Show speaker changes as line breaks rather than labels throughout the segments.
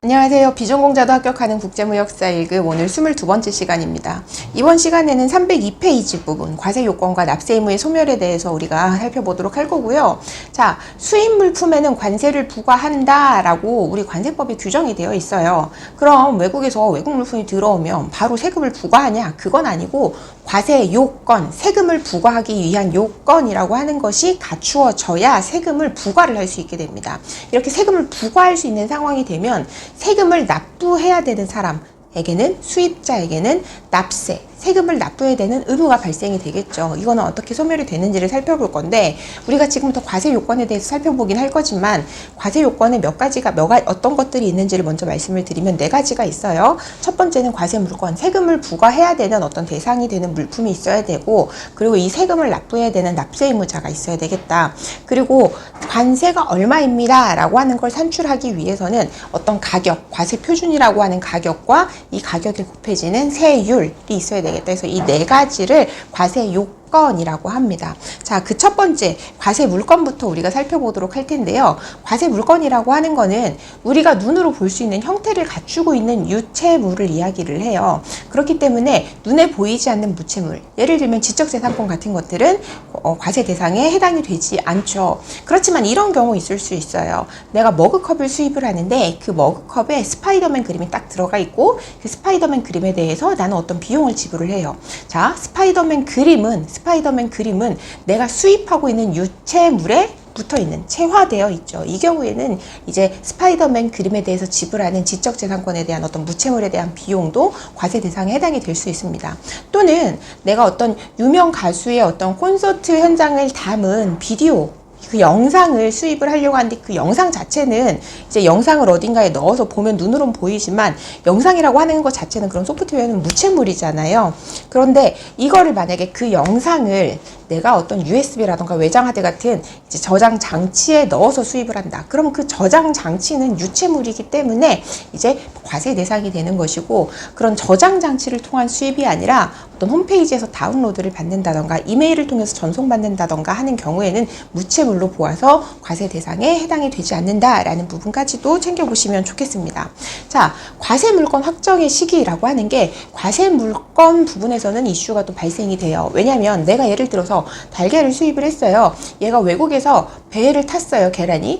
안녕하세요. 비전공자도 합격하는 국제무역사 1급 오늘 22번째 시간입니다. 이번 시간에는 302페이지 부분 과세요건과 납세의무의 소멸에 대해서 우리가 살펴보도록 할 거고요. 자, 수입물품에는 관세를 부과한다 라고 우리 관세법에 규정이 되어 있어요. 그럼 외국에서 외국 물품이 들어오면 바로 세금을 부과하냐? 그건 아니고 과세 요건, 세금을 부과하기 위한 요건이라고 하는 것이 갖추어져야 세금을 부과를 할 수 있게 됩니다. 이렇게 세금을 부과할 수 있는 상황이 되면 세금을 납부해야 되는 사람에게는, 수입자에게는 납세, 세금을 납부해야 되는 의무가 발생이 되겠죠. 이거는 어떻게 소멸이 되는지를 살펴볼 건데, 우리가 지금부터 과세 요건에 대해서 살펴보긴 할 거지만, 과세 요건에 어떤 것들이 있는지를 먼저 말씀을 드리면 4가지가 있어요. 첫 번째는 과세 물건, 세금을 부과해야 되는 어떤 대상이 되는 물품이 있어야 되고, 그리고 이 세금을 납부해야 되는 납세 의무자가 있어야 되겠다. 그리고 관세가 얼마입니다 라고 하는 걸 산출하기 위해서는 어떤 가격, 과세 표준이라고 하는 가격과 이 가격에 곱해지는 세율이 있어야 되겠다. 그래서 이 4가지를 과세 요건이라고 합니다. 자, 그 첫 번째 과세 물건부터 우리가 살펴보도록 할 텐데요. 과세 물건이라고 하는 거는 우리가 눈으로 볼 수 있는 형태를 갖추고 있는 유체물을 이야기를 해요. 그렇기 때문에 눈에 보이지 않는 무체물, 예를 들면 지적재산권 같은 것들은 과세 대상에 해당이 되지 않죠. 그렇지만 이런 경우 있을 수 있어요. 내가 머그컵을 수입을 하는데 그 머그컵에 스파이더맨 그림이 딱 들어가 있고, 그 스파이더맨 그림에 대해서 나는 어떤 비용을 지불을 해요. 자, 스파이더맨 그림은 내가 수입하고 있는 유체물에 붙어있는, 체화되어 있죠. 이 경우에는 이제 스파이더맨 그림에 대해서 지불하는 지적재산권에 대한 어떤 무체물에 대한 비용도 과세 대상에 해당이 될 수 있습니다. 또는 내가 어떤 유명 가수의 어떤 콘서트 현장을 담은 비디오, 그 영상을 수입을 하려고 하는데 그 영상 자체는 이제 영상을 어딘가에 넣어서 보면 눈으로는 보이지만 영상이라고 하는 것 자체는 그런 소프트웨어는 무체물이잖아요. 그런데 이거를 만약에 그 영상을 내가 어떤 USB라던가 외장하드 같은 이제 저장 장치에 넣어서 수입을 한다. 그럼 그 저장 장치는 유체물이기 때문에 이제 과세 대상이 되는 것이고, 그런 저장 장치를 통한 수입이 아니라 어떤 홈페이지에서 다운로드를 받는다던가 이메일을 통해서 전송받는다던가 하는 경우에는 무체물로 보아서 과세 대상에 해당이 되지 않는다라는 부분까지도 챙겨보시면 좋겠습니다. 자, 과세 물건 확정의 시기라고 하는 게 과세 물건 부분에서는 이슈가 또 발생이 돼요. 왜냐하면 내가 예를 들어서 달걀을 수입을 했어요. 얘가 외국에서 배를 탔어요. 계란이.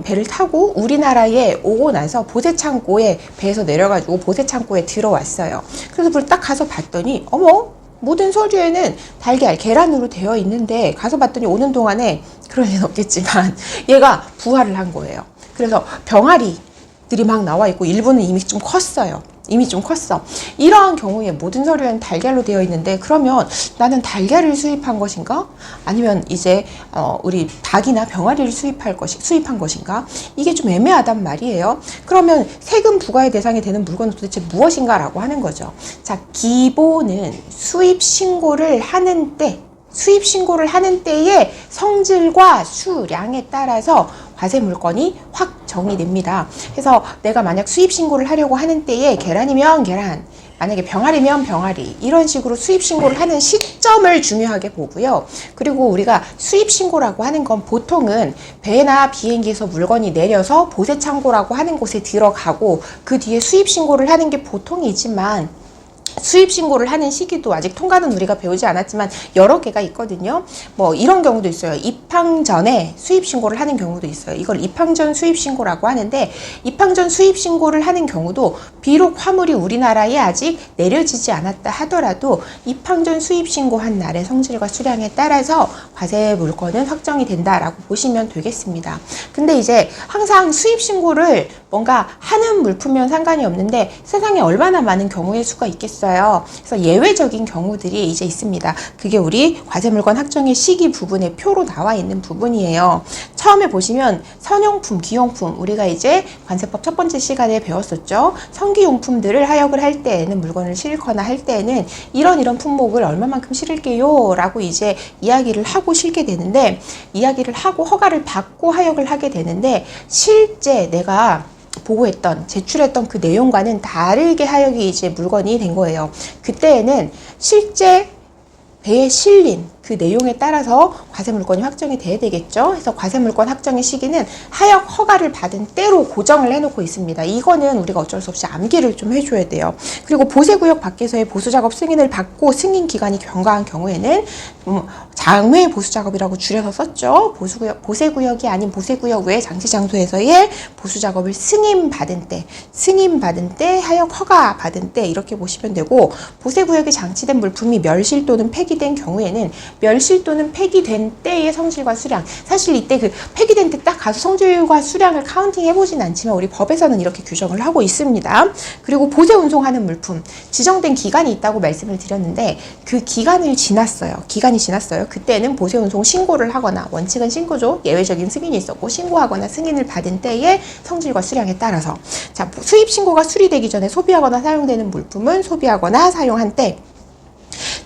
배를 타고 우리나라에 오고 나서 보세창고에 배에서 내려가지고 보세창고에 들어왔어요. 그래서 그걸 딱 가서 봤더니 어머, 모든 서류에는 달걀, 계란으로 되어 있는데, 가서 봤더니 오는 동안에 그럴 리는 없겠지만 얘가 부화를 한 거예요. 그래서 병아리들이 막 나와 있고 일부는 이미 좀 컸어요. 이러한 경우에 모든 서류에는 달걀로 되어 있는데, 그러면 나는 달걀을 수입한 것인가? 아니면 이제 우리 닭이나 병아리를 수입한 것인가? 이게 좀 애매하단 말이에요. 그러면 세금 부과의 대상이 되는 물건은 도대체 무엇인가 라고 하는 거죠. 자, 기본은 수입 신고를 하는 때의 성질과 수량에 따라서 과세 물건이 확 정의됩니다. 그래서 내가 만약 수입 신고를 하려고 하는 때에 계란이면 계란, 만약에 병아리면 병아리, 이런 식으로 수입 신고를 하는 시점을 중요하게 보고요. 그리고 우리가 수입 신고라고 하는 건 보통은 배나 비행기에서 물건이 내려서 보세창고라고 하는 곳에 들어가고 그 뒤에 수입 신고를 하는 게 보통이지만, 수입 신고를 하는 시기도 아직 통과는 우리가 배우지 않았지만 여러 개가 있거든요. 뭐 이런 경우도 있어요. 입항 전에 수입 신고를 하는 경우도 있어요. 이걸 입항 전 수입 신고라고 하는데, 입항 전 수입 신고를 하는 경우도 비록 화물이 우리나라에 아직 내려지지 않았다 하더라도 입항 전 수입 신고한 날의 성질과 수량에 따라서 과세 물건은 확정이 된다라고 보시면 되겠습니다. 근데 이제 항상 수입 신고를 뭔가 하는 물품이면 상관이 없는데 세상에 얼마나 많은 경우의 수가 있겠어요. 그래서 예외적인 경우들이 이제 있습니다. 그게 우리 과세물건 확정의 시기 부분에 표로 나와 있는 부분이에요. 처음에 보시면 선용품, 기용품, 우리가 이제 관세법 첫 번째 시간에 배웠었죠. 성기용품들을 하역을 할 때에는, 물건을 실거나 할 때에는 이런 품목을 얼마만큼 실을게요 라고 이제 이야기를 하고 실게 되는데, 이야기를 하고 허가를 받고 하역을 하게 되는데, 실제 내가 보고했던, 제출했던 그 내용과는 다르게 하역이 이제 물건이 된 거예요. 그때에는 실제 배에 실린 그 내용에 따라서 과세 물건이 확정이 돼야 되겠죠. 그래서 과세 물건 확정의 시기는 하역 허가를 받은 때로 고정을 해놓고 있습니다. 이거는 우리가 어쩔 수 없이 암기를 좀 해줘야 돼요. 그리고 보세구역 밖에서의 보수작업 승인을 받고 승인 기간이 경과한 경우에는 장외 보수작업이라고 줄여서 썼죠. 보세구역이 아닌 보세구역 외 장치장소에서의 보수작업을 승인받은 때, 하역 허가 받은 때 이렇게 보시면 되고, 보세구역에 장치된 물품이 멸실 또는 폐기된 경우에는 멸실 또는 폐기된 때의 성질과 수량, 사실 이때 그 폐기된 때 딱 가서 성질과 수량을 카운팅 해보진 않지만 우리 법에서는 이렇게 규정을 하고 있습니다. 그리고 보세 운송하는 물품, 지정된 기간이 있다고 말씀을 드렸는데 그 기간이 지났어요. 그때는 보세 운송 신고를 하거나, 원칙은 신고죠. 예외적인 승인이 있었고 신고하거나 승인을 받은 때의 성질과 수량에 따라서, 자, 수입 신고가 수리되기 전에 소비하거나 사용되는 물품은 소비하거나 사용한 때,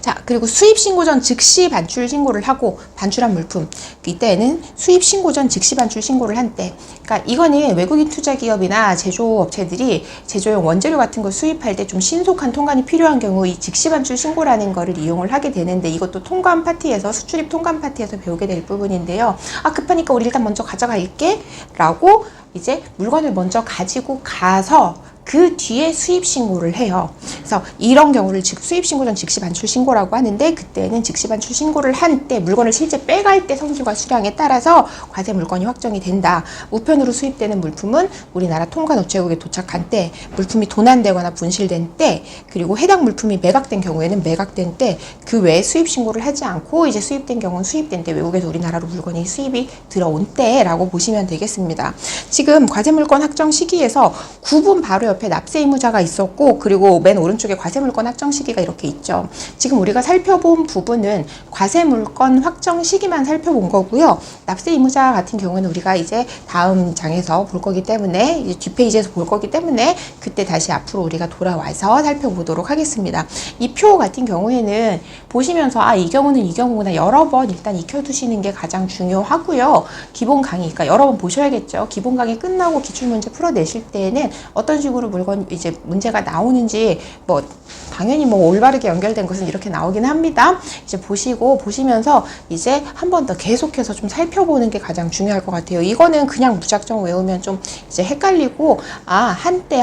자, 그리고 수입 신고 전 즉시 반출 신고를 하고, 반출한 물품, 이때에는 수입 신고 전 즉시 반출 신고를 한 때, 그러니까 이거는 외국인 투자 기업이나 제조업체들이 제조용 원재료 같은 걸 수입할 때 좀 신속한 통관이 필요한 경우 이 즉시 반출 신고라는 거를 이용을 하게 되는데, 이것도 통관 파티에서, 수출입 통관 파티에서 배우게 될 부분인데요. 아, 급하니까 우리 일단 먼저 가져갈게 라고 이제 물건을 먼저 가지고 가서 그 뒤에 수입 신고를 해요. 그래서 이런 경우를 수입 신고 전 즉시 반출 신고라고 하는데, 그때는 즉시 반출 신고를 한 때, 물건을 실제 빼갈 때 성질과 수량에 따라서 과세 물건이 확정이 된다. 우편으로 수입되는 물품은 우리나라 통관 우체국에 도착한 때, 물품이 도난되거나 분실된 때, 그리고 해당 물품이 매각된 경우에는 매각된 때, 그 외에 수입 신고를 하지 않고 이제 수입된 경우는 수입된 때, 외국에서 우리나라로 물건이 수입이 들어온 때라고 보시면 되겠습니다. 지금 과세 물건 확정 시기에서 구분 바로 옆에 납세 의무자가 있었고, 그리고 맨 오른쪽에 과세 물건 확정 시기가 이렇게 있죠. 지금 우리가 살펴본 부분은 과세 물건 확정 시기만 살펴본 거고요. 납세 의무자 같은 경우는 우리가 이제 다음 장에서 볼 거기 때문에, 이제 뒷페이지에서 볼 거기 때문에 그때 다시 앞으로 우리가 돌아와서 살펴보도록 하겠습니다. 이 표 같은 경우에는 보시면서 이 경우는 이 경우구나 여러 번 일단 익혀두시는 게 가장 중요하고요. 기본 강의, 그러니까 여러 번 보셔야겠죠. 기본 강의 끝나고 기출문제 풀어내실 때에는 어떤 식으로 물건 이제 문제가 나오는지, 뭐 당연히 뭐 올바르게 연결된 것은 이렇게 나오긴 합니다. 이제 보시면서 이제 한 번 더 계속해서 좀 살펴보는 게 가장 중요할 것 같아요. 이거는 그냥 무작정 외우면 좀 이제 헷갈리고, 한때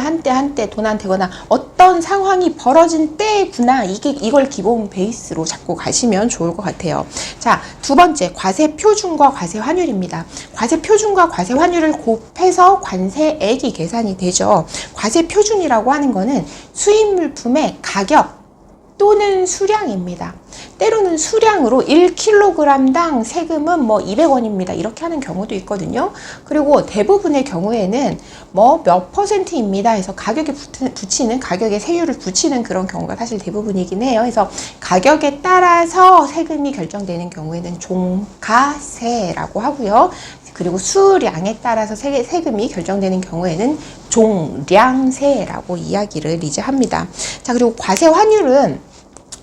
도난되거나 어떤 상황이 벌어진 때구나, 이걸 기본 베이스로 잡고 가시면 좋을 것 같아요. 자, 두 번째, 과세 표준과 과세 환율입니다. 과세 표준과 과세 환율을 곱해서 관세액이 계산이 되죠. 과세 표준이라고 하는 거는 수입 물품의 가격 또는 수량입니다. 때로는 수량으로 1kg당 세금은 뭐 200원입니다. 이렇게 하는 경우도 있거든요. 그리고 대부분의 경우에는 뭐 몇 %입니다 해서 가격에 붙이는, 가격에 세율을 붙이는 그런 경우가 사실 대부분이긴 해요. 그래서 가격에 따라서 세금이 결정되는 경우에는 종가세라고 하고요. 그리고 수량에 따라서 세금이 결정되는 경우에는 종량세라고 이야기를 이제 합니다. 자, 그리고 과세 환율은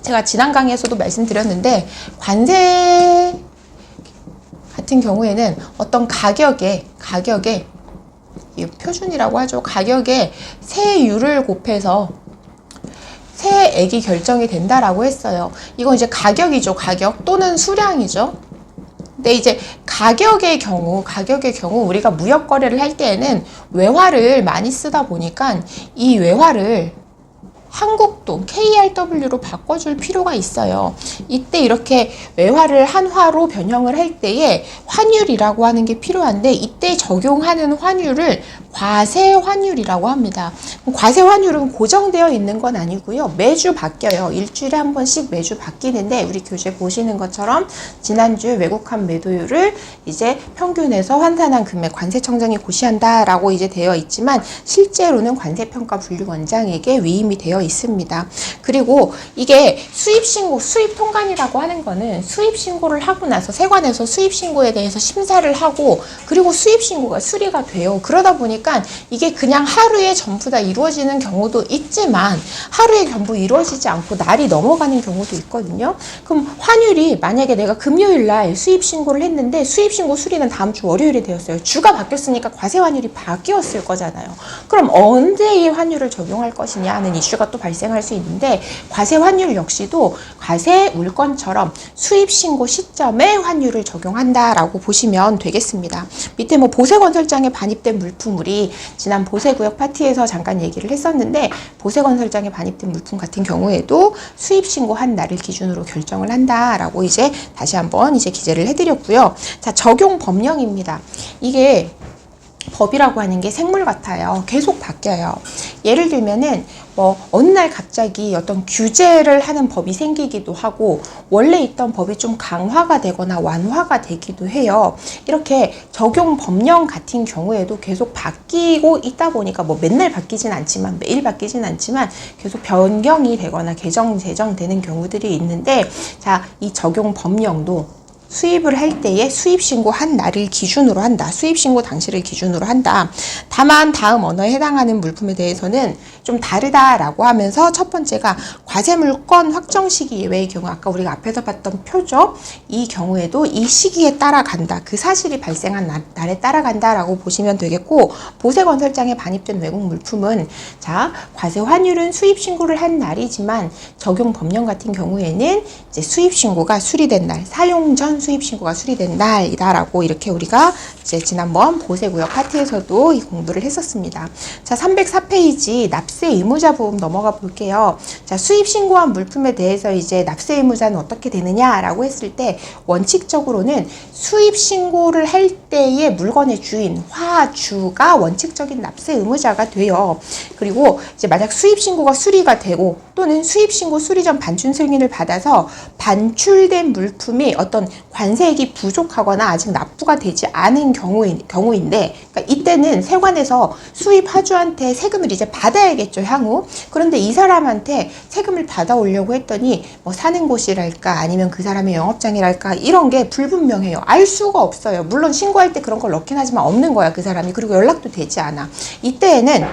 제가 지난 강의에서도 말씀드렸는데, 관세 같은 경우에는 어떤 가격에 이 표준이라고 하죠. 가격에 세율을 곱해서 세액이 결정이 된다라고 했어요. 이건 이제 가격이죠. 가격 또는 수량이죠. 근데 이제 가격의 경우 우리가 무역 거래를 할 때에는 외화를 많이 쓰다 보니까 이 외화를 한국돈 KRW로 바꿔줄 필요가 있어요. 이때 이렇게 외화를 한화로 변형을 할 때에 환율이라고 하는 게 필요한데, 이때 적용하는 환율을 과세 환율이라고 합니다. 과세 환율은 고정되어 있는 건 아니고요. 매주 바뀌어요. 일주일에 한 번씩 매주 바뀌는데, 우리 교재 보시는 것처럼 지난주에 외국환 매도율을 이제 평균해서 환산한 금액 관세청장이 고시한다라고 이제 되어 있지만, 실제로는 관세평가분류원장에게 위임이 되어 있습니다. 그리고 이게 수입신고, 수입통관이라고 하는 거는 수입신고를 하고 나서 세관에서 수입신고에 대해서 심사를 하고, 그리고 수입신고가 수리가 돼요. 그러다 보니까 보니까 이게 그냥 하루에 전부 다 이루어지는 경우도 있지만 하루에 전부 이루어지지 않고 날이 넘어가는 경우도 있거든요. 그럼 환율이 만약에 내가 금요일 날 수입 신고를 했는데 수입 신고 수리는 다음 주 월요일에 되었어요. 주가 바뀌었으니까 과세 환율이 바뀌었을 거잖아요. 그럼 언제 이 환율을 적용할 것이냐 하는 이슈가 또 발생할 수 있는데 과세 환율 역시도 과세 물건처럼 수입 신고 시점에 환율을 적용한다라고 보시면 되겠습니다. 밑에 뭐 보세건설장에 반입된 물품물이 지난 보세구역 파티에서 잠깐 얘기를 했었는데 보세건설장에 반입된 물품 같은 경우에도 수입 신고한 날을 기준으로 결정을 한다라고 이제 다시 한번 이제 기재를 해드렸고요. 자, 적용 법령입니다. 이게 법이라고 하는 게 생물 같아요. 계속 바뀌어요. 예를 들면은 뭐 어느 날 갑자기 어떤 규제를 하는 법이 생기기도 하고 원래 있던 법이 좀 강화가 되거나 완화가 되기도 해요. 이렇게 적용 법령 같은 경우에도 계속 바뀌고 있다 보니까 뭐 맨날 바뀌진 않지만 매일 바뀌진 않지만 계속 변경이 되거나 개정 제정되는 경우들이 있는데 자, 이 적용 법령도 수입을 할 때에 수입 신고한 날을 기준으로 한다. 수입 신고 당시를 기준으로 한다. 다만 다음 언어에 해당하는 물품에 대해서는 좀 다르다라고 하면서 첫 번째가 과세 물건 확정 시기 예외의 경우 아까 우리가 앞에서 봤던 표죠. 이 경우에도 이 시기에 따라간다. 그 사실이 발생한 날에 따라간다라고 보시면 되겠고 보세건설장에 반입된 외국 물품은 자 과세 환율은 수입 신고를 한 날이지만 적용 법령 같은 경우에는 이제 수입 신고가 수리된 날, 사용 전 수입 신고가 수리된 날이다라고 이렇게 우리가 이제 지난번 보세구역 파트에서도 이 공부를 했었습니다. 자, 304페이지 납세 의무자 부분 넘어가 볼게요. 자, 수입 신고한 물품에 대해서 이제 납세 의무자는 어떻게 되느냐라고 했을 때 원칙적으로는 수입 신고를 할 때의 물건의 주인, 화주가 원칙적인 납세 의무자가 돼요. 그리고 이제 만약 수입 신고가 수리가 되고 또는 수입 신고 수리 전 반출 승인을 받아서 반출된 물품이 어떤 관세액이 부족하거나 아직 납부가 되지 않은 경우인데 그러니까 이때는 세관에서 수입 화주한테 세금을 이제 받아야겠죠, 향후. 그런데 이 사람한테 세금을 받아오려고 했더니 뭐 사는 곳이랄까 아니면 그 사람의 영업장이랄까 이런 게 불분명해요. 알 수가 없어요. 물론 신고할 때 그런 걸 넣긴 하지만 없는 거야, 그 사람이. 그리고 연락도 되지 않아. 이때에는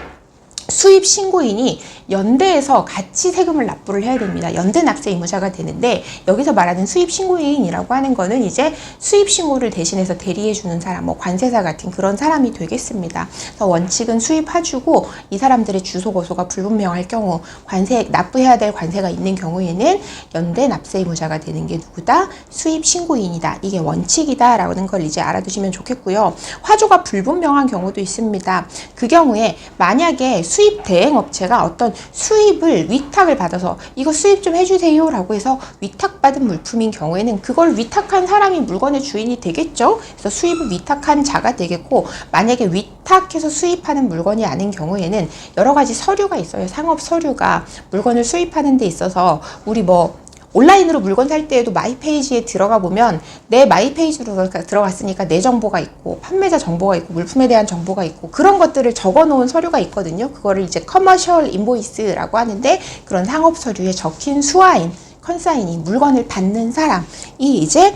수입 신고인이 연대에서 같이 세금을 납부를 해야 됩니다. 연대 납세 의무자가 되는데 여기서 말하는 수입 신고인이라고 하는 거는 이제 수입 신고를 대신해서 대리해 주는 사람, 뭐 관세사 같은 그런 사람이 되겠습니다. 그래서 원칙은 수입 화주고 이 사람들의 주소 거소가 불분명할 경우 관세 납부해야 될 관세가 있는 경우에는 연대 납세 의무자가 되는 게 누구다? 수입 신고인이다. 이게 원칙이다라는 걸 이제 알아두시면 좋겠고요. 화주가 불분명한 경우도 있습니다. 그 경우에 만약에 수입 대행업체가 어떤 수입을 위탁을 받아서 이거 수입 좀 해주세요 라고 해서 위탁받은 물품인 경우에는 그걸 위탁한 사람이 물건의 주인이 되겠죠. 그래서 수입을 위탁한 자가 되겠고 만약에 위탁해서 수입하는 물건이 아닌 경우에는 여러 가지 서류가 있어요. 상업 서류가 물건을 수입하는 데 있어서 우리 뭐 온라인으로 물건 살 때에도 마이 페이지에 들어가 보면 내 마이 페이지로 들어갔으니까 내 정보가 있고 판매자 정보가 있고 물품에 대한 정보가 있고 그런 것들을 적어 놓은 서류가 있거든요. 그거를 이제 커머셜 인보이스라고 하는데 그런 상업 서류에 적힌 수화인 컨사인이 물건을 받는 사람이 이제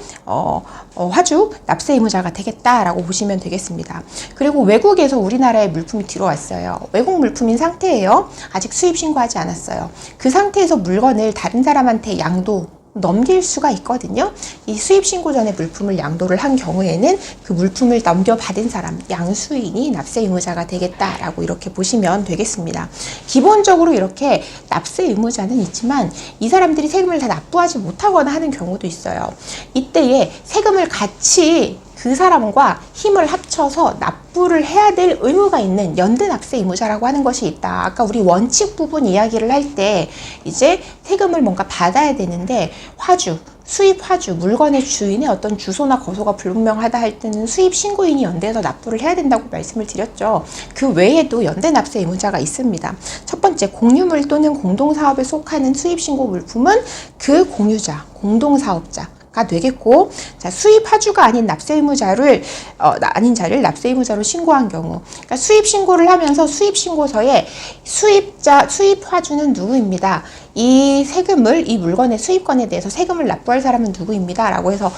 화주 납세 의무자가 되겠다라고 보시면 되겠습니다. 그리고 외국에서 우리나라에 물품이 들어왔어요. 외국 물품인 상태예요. 아직 수입 신고하지 않았어요. 그 상태에서 물건을 다른 사람한테 양도 넘길 수가 있거든요. 이 수입 신고 전에 물품을 양도를 한 경우에는 그 물품을 넘겨받은 사람, 양수인이 납세 의무자가 되겠다라고 이렇게 보시면 되겠습니다. 기본적으로 이렇게 납세 의무자는 있지만 이 사람들이 세금을 다 납부하지 못하거나 하는 경우도 있어요. 이때에 세금을 같이 그 사람과 힘을 합쳐서 납부를 해야 될 의무가 있는 연대 납세 의무자라고 하는 것이 있다. 아까 우리 원칙 부분 이야기를 할 때 이제 세금을 뭔가 받아야 되는데 화주, 수입 화주, 물건의 주인의 어떤 주소나 거소가 불분명하다 할 때는 수입 신고인이 연대에서 납부를 해야 된다고 말씀을 드렸죠. 그 외에도 연대 납세 의무자가 있습니다. 첫 번째, 공유물 또는 공동사업에 속하는 수입 신고 물품은 그 공유자, 공동사업자, 가 되겠고, 자, 수입 하주가 아닌 납세의무자를 아닌 자를 납세의무자로 신고한 경우, 그러니까 수입 신고를 하면서 수입 신고서에 수입 하주는 누구입니다. 이 세금을, 이 물건의 수입권에 대해서 세금을 납부할 사람은 누구입니다. 라고 해서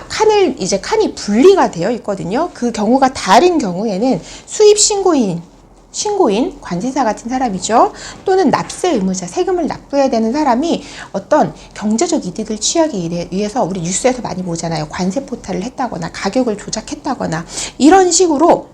칸이 분리가 되어 있거든요. 그 경우가 다른 경우에는 수입 신고인, 관세사 같은 사람이죠. 또는 납세 의무자, 세금을 납부해야 되는 사람이 어떤 경제적 이득을 취하기 위해서 우리 뉴스에서 많이 보잖아요. 관세 포탈을 했다거나 가격을 조작했다거나 이런 식으로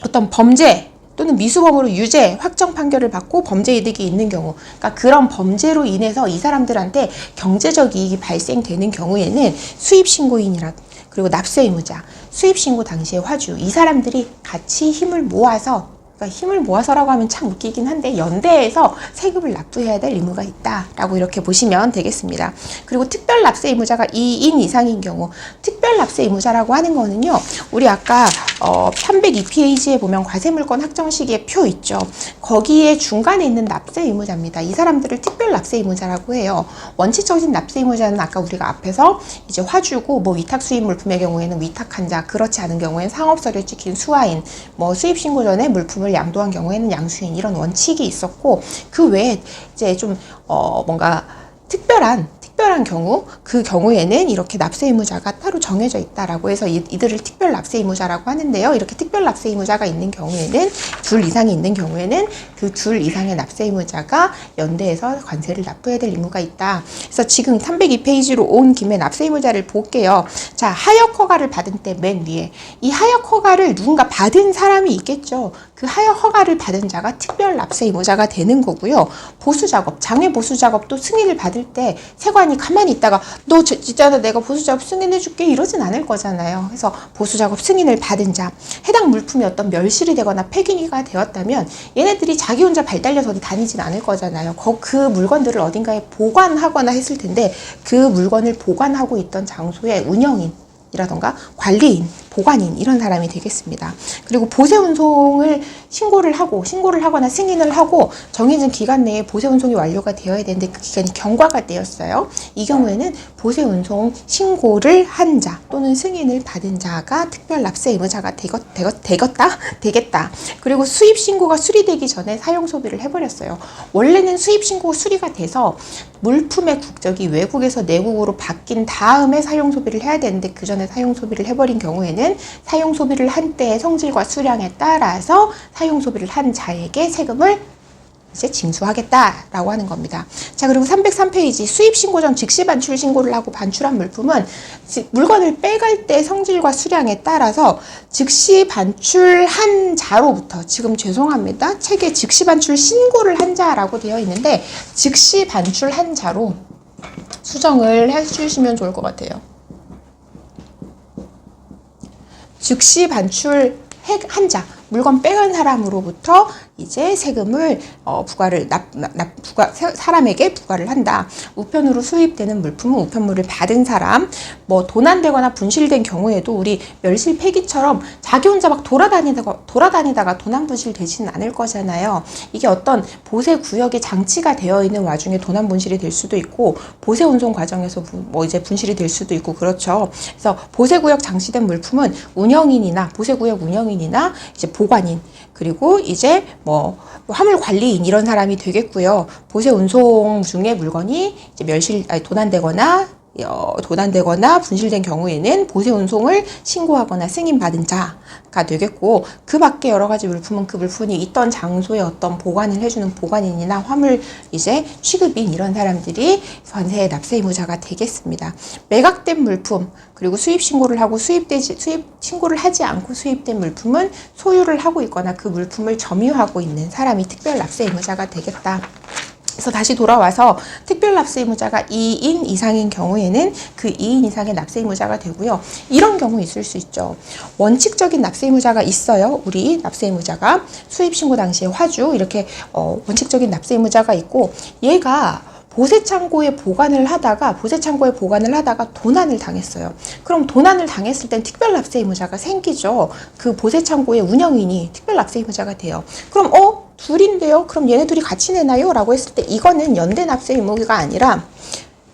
어떤 범죄 또는 미수범으로 유죄, 확정 판결을 받고 범죄 이득이 있는 경우, 그러니까 그런 범죄로 인해서 이 사람들한테 경제적 이익이 발생되는 경우에는 수입신고인이라 그리고 납세 의무자, 수입신고 당시의 화주, 이 사람들이 같이 힘을 모아서, 그러니까 힘을 모아서라고 하면 참 웃기긴 한데 연대해서 세금을 납부해야 될 의무가 있다라고 이렇게 보시면 되겠습니다. 그리고 특별 납세 의무자가 2인 이상인 경우, 특별 납세 의무자라고 하는 거는요, 우리 아까 302페이지에 보면 과세물건 확정 시기의 표 있죠. 거기에 중간에 있는 납세 의무자입니다. 이 사람들을 특별 납세 의무자라고 해요. 원칙적인 납세 의무자는 아까 우리가 앞에서 이제 화주고, 뭐 위탁 수입 물품의 경우에는 위탁한 자, 그렇지 않은 경우에는 상업서류 찍힌 수화인, 뭐 수입 신고 전에 물품을 양도한 경우에는 양수인, 이런 원칙이 있었고, 그 외에 이제 좀 뭔가 특별한 경우, 그 경우에는 이렇게 납세 의무자가 따로 정해져 있다라고 해서 이들을 특별 납세 의무자라고 하는데요. 이렇게 특별 납세 의무자가 있는 경우에는, 둘 이상이 있는 경우에는 그 둘 이상의 납세 의무자가 연대해서 관세를 납부해야 될 의무가 있다. 그래서 지금 302페이지로 온 김에 납세 의무자를 볼게요. 자, 하역 허가를 받은 때 맨 위에 이 하역 허가를 누군가 받은 사람이 있겠죠. 그 하역 허가를 받은 자가 특별 납세 의무자가 되는 거고요. 보수 작업, 장외 보수 작업도 승인을 받을 때 세관이 가만히 있다가 너 진짜 내가 보수 작업 승인해 줄게 이러진 않을 거잖아요. 그래서 보수 작업 승인을 받은 자, 해당 물품이 어떤 멸실이 되거나 폐기가 되었다면 얘네들이 자기 혼자 발 달려서 어디 다니진 않을 거잖아요. 그 물건들을 어딘가에 보관하거나 했을 텐데, 그 물건을 보관하고 있던 장소의 운영인 이라던가 관리인, 보관인, 이런 사람이 되겠습니다. 그리고 보세 운송을 신고를 하거나 승인을 하고 정해진 기간 내에 보세 운송이 완료가 되어야 되는데 그 기간이 경과가 되었어요. 이 경우에는 보세 운송 신고를 한 자 또는 승인을 받은 자가 특별 납세 의무자가 되겠다. 그리고 수입 신고가 수리되기 전에 사용 소비를 해버렸어요. 원래는 수입 신고 수리가 돼서 물품의 국적이 외국에서 내국으로 바뀐 다음에 사용 소비를 해야 되는데 그 전에 사용 소비를 해버린 경우에는 사용 소비를 한 때의 성질과 수량에 따라서 사용 소비를 한 자에게 세금을 이제 징수하겠다라고 하는 겁니다. 자, 그리고 303페이지 수입 신고 전 즉시 반출 신고를 하고 반출한 물품은 물건을 빼갈 때 성질과 수량에 따라서 즉시 반출한 자로부터, 지금 죄송합니다. 책에 즉시 반출 신고를 한 자라고 되어 있는데 즉시 반출한 자로 수정을 해주시면 좋을 것 같아요. 즉시 반출한 자, 물건 빼간 사람으로부터 이제 세금을 사람에게 부과를 한다. 우편으로 수입되는 물품은 우편물을 받은 사람, 뭐 도난되거나 분실된 경우에도 우리 멸실 폐기처럼 자기 혼자 막 돌아다니다가 도난 분실 되지는 않을 거잖아요. 이게 어떤 보세 구역에 장치가 되어 있는 와중에 도난 분실이 될 수도 있고 보세 운송 과정에서 뭐 이제 분실이 될 수도 있고 그렇죠. 그래서 보세 구역 장치된 물품은 보세 구역 운영인이나 이제 보관인, 그리고 이제 뭐 화물 관리인, 이런 사람이 되겠고요. 보세 운송 중에 물건이 이제 도난되거나 분실된 경우에는 보세 운송을 신고하거나 승인받은 자가 되겠고, 그 밖에 여러 가지 물품은 그 물품이 있던 장소에 어떤 보관을 해주는 보관인이나 화물 이제 취급인, 이런 사람들이 관세의 납세 의무자가 되겠습니다. 매각된 물품, 그리고 수입 신고를 하고 수입 신고를 하지 않고 수입된 물품은 소유를 하고 있거나 그 물품을 점유하고 있는 사람이 특별 납세 의무자가 되겠다. 그래서 다시 돌아와서 특별 납세 의무자가 2인 이상인 경우에는 그 2인 이상의 납세 의무자가 되고요. 이런 경우 있을 수 있죠. 원칙적인 납세 의무자가 있어요. 우리 납세 의무자가 수입 신고 당시에 화주, 이렇게 원칙적인 납세 의무자가 있고, 얘가 보세창고에 보관을 하다가 도난을 당했어요. 그럼 도난을 당했을 땐 특별 납세 의무자가 생기죠. 그 보세창고의 운영인이 특별 납세 의무자가 돼요. 그럼 둘인데요? 그럼 얘네 둘이 같이 내나요? 라고 했을 때 이거는 연대 납세 의무가 아니라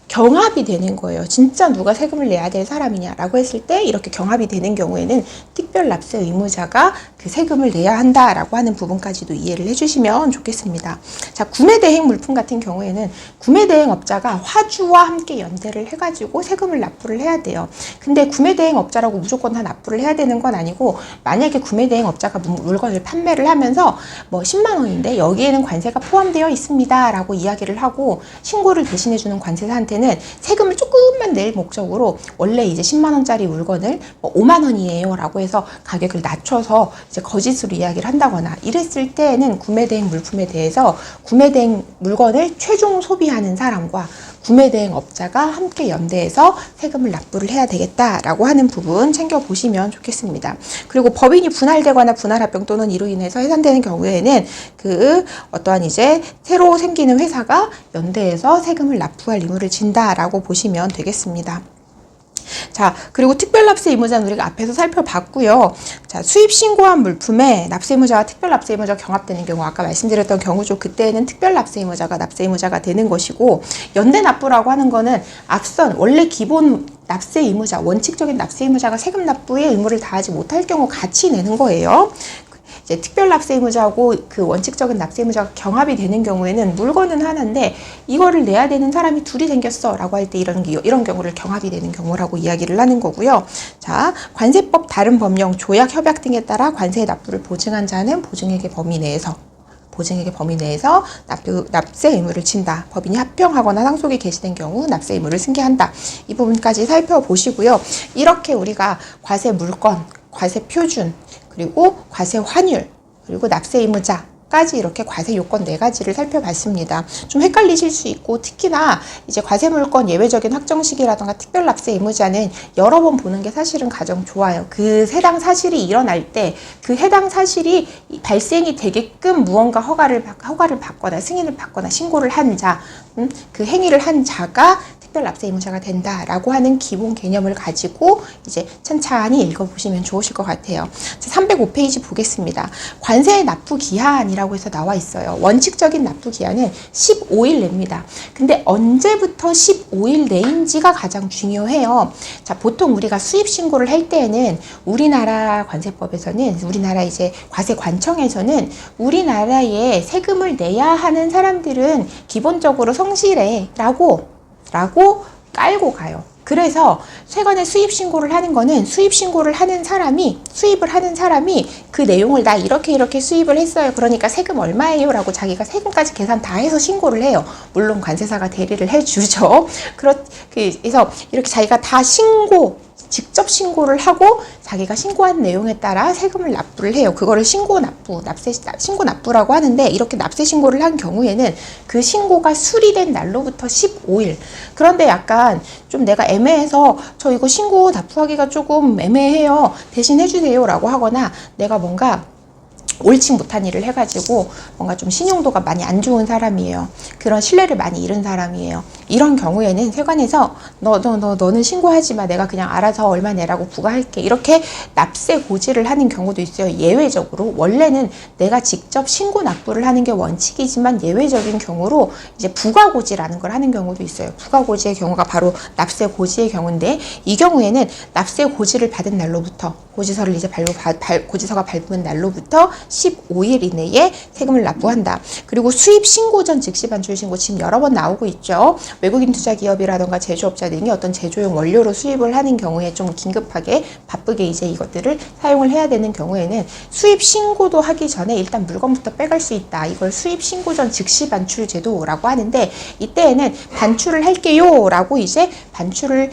경합이 되는 거예요. 진짜 누가 세금을 내야 될 사람이냐라고 했을 때 이렇게 경합이 되는 경우에는 특별 납세 의무자가 그 세금을 내야 한다라고 하는 부분까지도 이해를 해주시면 좋겠습니다. 자, 구매 대행 물품 같은 경우에는 구매 대행업자가 화주와 함께 연대를 해가지고 세금을 납부를 해야 돼요. 근데 구매 대행업자라고 무조건 다 납부를 해야 되는 건 아니고, 만약에 구매 대행업자가 물건을 판매를 하면서 뭐 10만 원인데 여기에는 관세가 포함되어 있습니다 라고 이야기를 하고 신고를 대신해주는 관세사한테는 세금을 조금만 낼 목적으로 원래 이제 10만 원짜리 물건을 뭐 5만 원이에요 라고 해서 가격을 낮춰서 이제 거짓으로 이야기를 한다거나 이랬을 때에는 구매대행 물품에 대해서 구매대행 물건을 최종 소비하는 사람과 구매대행 업자가 함께 연대해서 세금을 납부를 해야 되겠다라고 하는 부분 챙겨보시면 좋겠습니다. 그리고 법인이 분할되거나 분할합병 또는 이로 인해서 해산되는 경우에는 그 어떠한 이제 새로 생기는 회사가 연대해서 세금을 납부할 의무를 진다라고 보시면 되겠습니다. 자, 그리고 특별납세 의무자는 우리가 앞에서 살펴봤고요. 자, 수입 신고한 물품에 납세 의무자와 특별 납세 의무자가 경합되는 경우, 아까 말씀드렸던 경우죠. 그때는 특별 납세 의무자가 납세 의무자가 되는 것이고, 연대 납부라고 하는 거는 앞선 원래 기본 납세 의무자, 원칙적인 납세 의무자가 세금 납부의 의무를 다하지 못할 경우 같이 내는 거예요. 이제 특별 납세 의무자하고 그 원칙적인 납세 의무자가 경합이 되는 경우에는 물건은 하나인데 이거를 내야 되는 사람이 둘이 생겼어 라고 할 때 이런 경우를 경합이 되는 경우라고 이야기를 하는 거고요. 자, 관세법 다른 법령, 조약, 협약 등에 따라 관세의 납부를 보증한 자는 보증액의 범위 내에서 납세 의무를 진다. 법인이 합병하거나 상속이 개시된 경우 납세 의무를 승계한다. 이 부분까지 살펴보시고요. 이렇게 우리가 과세 물건, 과세 표준, 그리고 과세 환율, 그리고 납세 의무자까지 이렇게 과세 요건 4가지를 살펴봤습니다. 좀 헷갈리실 수 있고, 특히나 이제 과세 물건 예외적인 확정시기라던가 특별 납세 의무자는 여러 번 보는 게 사실은 가장 좋아요. 그 해당 사실이 일어날 때 그 해당 사실이 발생이 되게끔 무언가 허가를 받거나 승인을 받거나 신고를 한 자, 그 행위를 한 자가 특별 납세 의무자가 된다라고 하는 기본 개념을 가지고 이제 천천히 읽어보시면 좋으실 것 같아요. 305페이지 보겠습니다. 관세 납부 기한이라고 해서 나와 있어요. 원칙적인 납부 기한은 15일 내입니다. 근데 언제부터 15일 내인지가 가장 중요해요. 자, 보통 우리가 수입 신고를 할 때에는 우리나라 관세법에서는, 우리나라 이제 과세관청에서는 우리나라에 세금을 내야 하는 사람들은 기본적으로 성실해라고 깔고 가요. 그래서 세관에 수입 신고를 하는 거는 수입을 하는 사람이 그 내용을 나 이렇게 수입을 했어요. 그러니까 세금 얼마예요? 라고 자기가 세금까지 계산 다 해서 신고를 해요. 물론 관세사가 대리를 해주죠. 그래서 이렇게 자기가 다 직접 신고를 하고 자기가 신고한 내용에 따라 세금을 납부를 해요. 그거를 신고 납부라고 하는데, 이렇게 납세 신고를 한 경우에는 그 신고가 수리된 날로부터 15일. 그런데 약간 좀 내가 애매해서 저 이거 신고 납부하기가 조금 애매해요. 대신 해주세요 라고 하거나, 내가 뭔가 옳지 못한 일을 해가지고 뭔가 좀 신용도가 많이 안 좋은 사람이에요. 그런 신뢰를 많이 잃은 사람이에요. 이런 경우에는 세관에서 너는 신고하지 마. 내가 그냥 알아서 얼마 내라고 부과할게. 이렇게 납세 고지를 하는 경우도 있어요. 예외적으로. 원래는 내가 직접 신고 납부를 하는 게 원칙이지만 예외적인 경우로 이제 부과 고지라는 걸 하는 경우도 있어요. 부과 고지의 경우가 바로 납세 고지의 경우인데, 이 경우에는 납세 고지를 받은 날로부터, 고지서를 이제 고지서가 발부된 날로부터 15일 이내에 세금을 납부한다. 그리고 수입 신고 전 즉시 반출 신고, 지금 여러 번 나오고 있죠. 외국인 투자 기업이라던가 제조업자 등이 어떤 제조용 원료로 수입을 하는 경우에 좀 긴급하게 바쁘게 이제 이것들을 사용을 해야 되는 경우에는 수입 신고도 하기 전에 일단 물건부터 빼갈 수 있다. 이걸 수입 신고 전 즉시 반출 제도라고 하는데, 이때에는 반출을 할게요 라고 이제 반출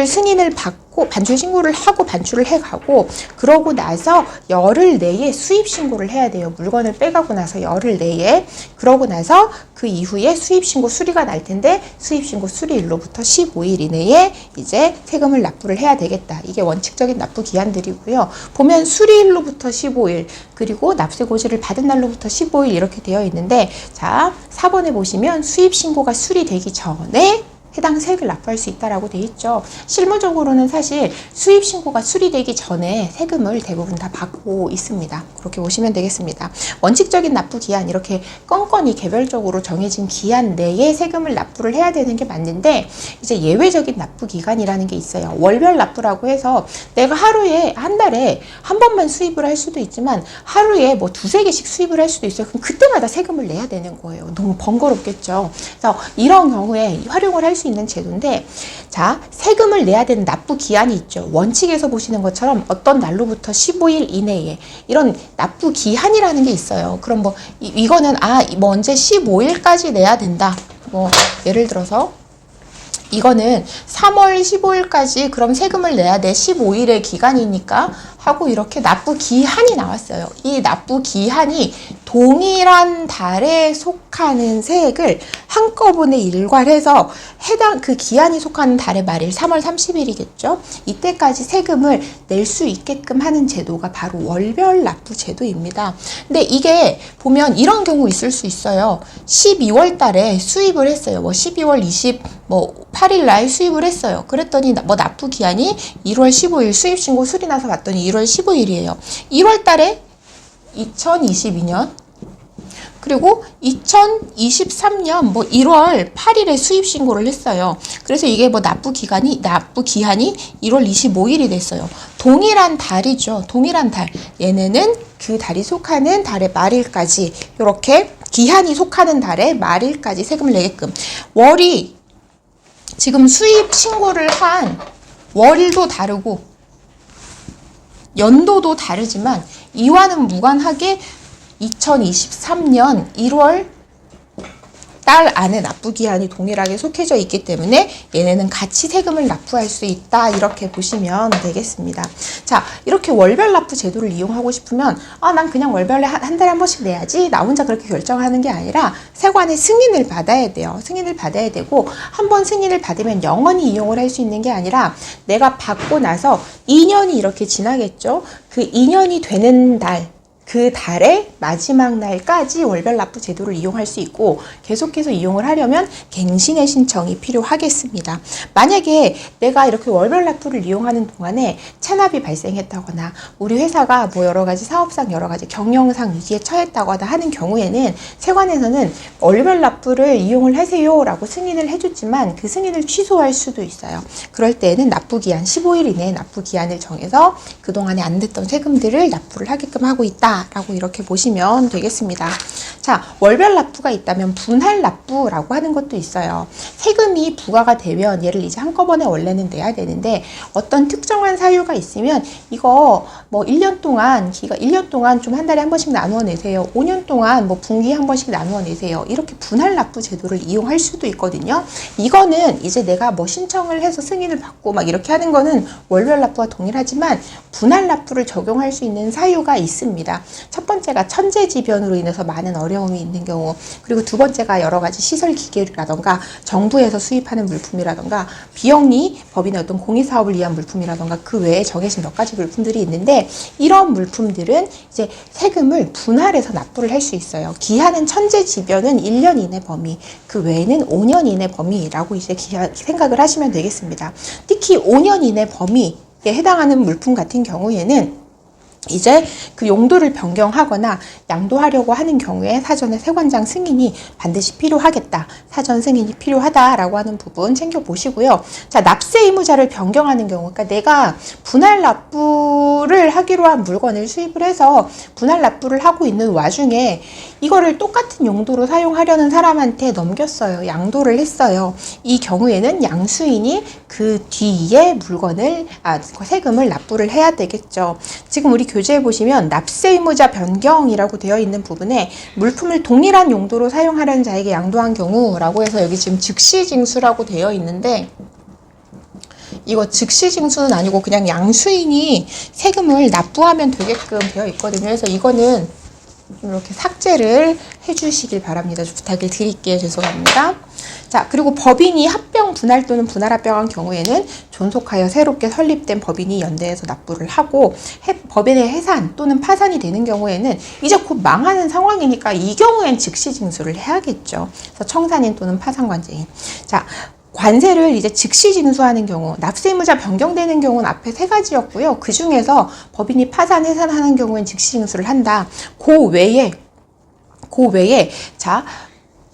승인을 받고 반출 신고를 하고 반출을 해가고, 그러고 나서 열흘 내에 수입 신고를 해야 돼요. 물건을 빼가고 나서 열흘 내에. 그러고 나서 그 이후에 수입 신고 수리가 날 텐데, 수입 신고 수리일로부터 15일 이내에 이제 세금을 납부를 해야 되겠다. 이게 원칙적인 납부 기한들이고요. 보면 수리일로부터 15일, 그리고 납세 고지를 받은 날로부터 15일 이렇게 되어 있는데, 자, 4번에 보시면 수입 신고가 수리되기 전에 해당 세액을 납부할 수 있다라고 돼 있죠. 실무적으로는 사실 수입 신고가 수리되기 전에 세금을 대부분 다 받고 있습니다. 그렇게 보시면 되겠습니다. 원칙적인 납부 기한 이렇게 건건이 개별적으로 정해진 기한 내에 세금을 납부를 해야 되는 게 맞는데 이제 예외적인 납부 기간이라는 게 있어요. 월별 납부라고 해서 내가 하루에 한 달에 한 번만 수입을 할 수도 있지만 하루에 뭐 두세 개씩 수입을 할 수도 있어요. 그럼 그때마다 세금을 내야 되는 거예요. 너무 번거롭겠죠. 그래서 이런 경우에 활용을 할 수 있는 제도인데 자, 세금을 내야 되는 납부 기한이 있죠. 원칙에서 보시는 것처럼 어떤 날로부터 15일 이내에 이런 납부 기한이라는 게 있어요. 그럼 뭐 이거는 뭐 언제 15일까지 내야 된다. 뭐 예를 들어서 이거는 3월 15일까지 그럼 세금을 내야 돼. 15일의 기간이니까 하고 이렇게 납부 기한이 나왔어요. 이 납부 기한이 동일한 달에 속하는 세액을 한꺼번에 일괄해서 해당 그 기한이 속하는 달의 말일 3월 30일이겠죠. 이때까지 세금을 낼 수 있게끔 하는 제도가 바로 월별 납부 제도입니다. 근데 이게 보면 이런 경우 있을 수 있어요. 12월 달에 수입을 했어요. 뭐 12월 8일 날 수입을 했어요. 그랬더니 뭐 납부 기한이 1월 15일 수입 신고 수리 나서 봤더니 1월 15일이에요. 1월 달에 2022년 그리고 2023년 뭐 1월 8일에 수입 신고를 했어요. 그래서 이게 뭐 납부 기한이 1월 25일이 됐어요. 동일한 달이죠. 동일한 달. 얘네는 그 달이 속하는 달의 말일까지 이렇게 기한이 속하는 달의 말일까지 세금을 내게끔 월이 지금 수입 신고를 한 월도 다르고 연도도 다르지만 이와는 무관하게 2023년 1월 달 안에 납부 기한이 동일하게 속해져 있기 때문에 얘네는 같이 세금을 납부할 수 있다. 이렇게 보시면 되겠습니다. 자, 이렇게 월별 납부 제도를 이용하고 싶으면 난 그냥 월별에 한 달에 한 번씩 내야지. 나 혼자 그렇게 결정하는 게 아니라 세관의 승인을 받아야 돼요. 승인을 받아야 되고 한 번 승인을 받으면 영원히 이용을 할 수 있는 게 아니라 내가 받고 나서 2년이 이렇게 지나겠죠. 그 2년이 되는 달 그 달의 마지막 날까지 월별 납부 제도를 이용할 수 있고 계속해서 이용을 하려면 갱신의 신청이 필요하겠습니다. 만약에 내가 이렇게 월별 납부를 이용하는 동안에 체납이 발생했다거나 우리 회사가 뭐 여러 가지 사업상 여러 가지 경영상 위기에 처했다거나 하는 경우에는 세관에서는 월별 납부를 이용을 하세요 라고 승인을 해줬지만 그 승인을 취소할 수도 있어요. 그럴 때에는 납부 기한 15일 이내에 납부 기한을 정해서 그동안에 안 냈던 세금들을 납부를 하게끔 하고 있다 라고 이렇게 보시면 되겠습니다. 자, 월별 납부가 있다면 분할 납부라고 하는 것도 있어요. 세금이 부과가 되면 얘를 이제 한꺼번에 원래는 내야 되는데 어떤 특정한 사유가 있으면 이거 뭐 1년 동안 1년 동안 좀 한 달에 한 번씩 나누어 내세요. 5년 동안 뭐 분기에 한 번씩 나누어 내세요. 이렇게 분할 납부 제도를 이용할 수도 있거든요. 이거는 이제 내가 뭐 신청을 해서 승인을 받고 막 이렇게 하는 거는 월별 납부와 동일하지만 분할 납부를 적용할 수 있는 사유가 있습니다. 첫 번째가 천재지변으로 인해서 많은 어려움이 있는 경우, 그리고 두 번째가 여러 가지 시설 기계라던가 정부에서 수입하는 물품이라던가 비영리 법인의 어떤 공익사업을 위한 물품이라던가 그 외에 정해진 몇 가지 물품들이 있는데 이런 물품들은 이제 세금을 분할해서 납부를 할 수 있어요. 기한은 천재지변은 1년 이내 범위, 그 외에는 5년 이내 범위라고 이제 생각을 하시면 되겠습니다. 특히 5년 이내 범위에 해당하는 물품 같은 경우에는 이제 그 용도를 변경하거나 양도하려고 하는 경우에 사전에 세관장 승인이 반드시 필요하겠다. 사전 승인이 필요하다라고 하는 부분 챙겨보시고요. 자, 납세 의무자를 변경하는 경우, 그러니까 내가 분할 납부를 하기로 한 물건을 수입을 해서 분할 납부를 하고 있는 와중에 이거를 똑같은 용도로 사용하려는 사람한테 넘겼어요. 양도를 했어요. 이 경우에는 양수인이 그 뒤에 물건을, 세금을 납부를 해야 되겠죠. 지금 우리 교재에 보시면 납세 의무자 변경이라고 되어 있는 부분에 물품을 동일한 용도로 사용하려는 자에게 양도한 경우라고 해서 여기 지금 즉시징수라고 되어 있는데 이거 즉시징수는 아니고 그냥 양수인이 세금을 납부하면 되게끔 되어 있거든요. 그래서 이거는 좀 이렇게 삭제를 해주시길 바랍니다. 부탁을 드릴게요. 죄송합니다. 자, 그리고 법인이 합병 분할 또는 분할 합병한 경우에는 존속하여 새롭게 설립된 법인이 연대해서 납부를 하고 법인의 해산 또는 파산이 되는 경우에는 이제 곧 망하는 상황이니까 이 경우엔 즉시 징수를 해야겠죠. 그래서 청산인 또는 파산관제인. 자, 관세를 이제 즉시 징수하는 경우, 납세의무자 변경되는 경우는 앞에 세 가지였고요. 그 중에서 법인이 파산, 해산하는 경우엔 즉시 징수를 한다. 그 외에, 자,